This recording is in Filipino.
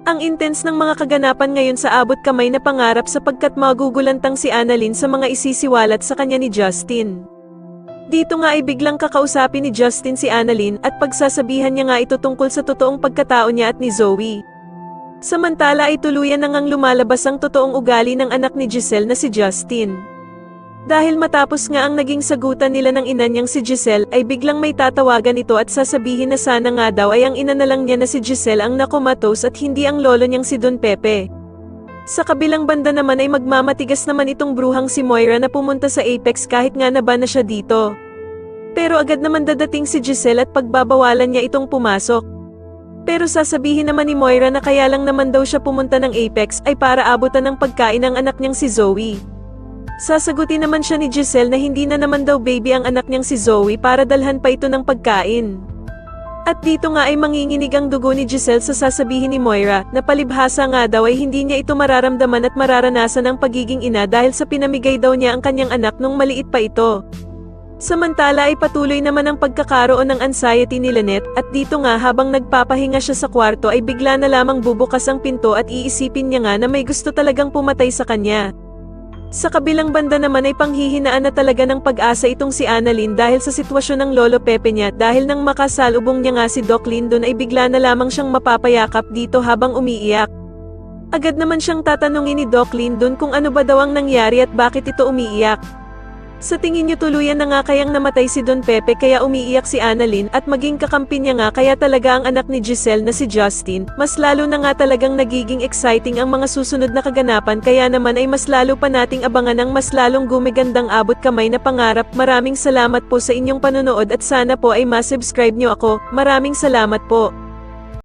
Ang intense ng mga kaganapan ngayon sa abot kamay na pangarap sapagkat magugulantang si Annalyn sa mga isisiwalat sa kanya ni Justin. Dito nga ay biglang kakausapin ni Justin si Annalyn at pagsasabihan niya nga ito tungkol sa totoong pagkatao niya at ni Zoe. Samantala ay tuluyan na ngang lumalabas ang totoong ugali ng anak ni Giselle na si Justin. Dahil matapos nga ang naging sagutan nila ng ina niyang si Giselle ay biglang may tatawagan ito at sasabihin na sana nga daw ay ang ina na lang niya na si Giselle ang nakomatos at hindi ang lolo niyang si Don Pepe. Sa kabilang banda naman ay magmamatigas naman itong bruhang si Moira na pumunta sa Apex kahit nga naba na siya dito. Pero agad naman dadating si Giselle at pagbabawalan niya itong pumasok. Pero sasabihin naman ni Moira na kaya lang naman daw siya pumunta ng Apex ay para abutan ng pagkain ng anak niyang si Zoe. Sasagutin naman siya ni Giselle na hindi na naman daw baby ang anak niyang si Zoe para dalhan pa ito ng pagkain. At dito nga ay manginginig ang dugo ni Giselle sa sasabihin ni Moira na palibhasa nga daw ay hindi niya ito mararamdaman at mararanasan ang pagiging ina dahil sa pinamigay daw niya ang kanyang anak nung maliit pa ito. Samantala ay patuloy naman ang pagkakaroon ng anxiety ni Lynette at dito nga habang nagpapahinga siya sa kwarto ay bigla na lamang bubukas ang pinto at iisipin niya nga na may gusto talagang pumatay sa kanya. Sa kabilang banda naman ay panghihinaan na talaga ng pag-asa itong si Annalyn dahil sa sitwasyon ng Lolo Pepe niya dahil nang makasalubong niya nga si Doc Lyndon ay bigla na lamang siyang mapapayakap dito habang umiiyak. Agad naman siyang tatanungin ni Doc Lyndon kung ano ba daw ang nangyari at bakit ito umiiyak. Sa tingin niyo tuluyan na nga kayang namatay si Don Pepe kaya umiiyak si Annalyn at maging kakampi niya nga kaya talaga ang anak ni Giselle na si Justin, mas lalo na nga talagang nagiging exciting ang mga susunod na kaganapan kaya naman ay mas lalo pa nating abangan ang mas lalong gumigandang abot kamay na pangarap. Maraming salamat po sa inyong panonood at sana po ay ma-subscribe niyo ako. Maraming salamat po.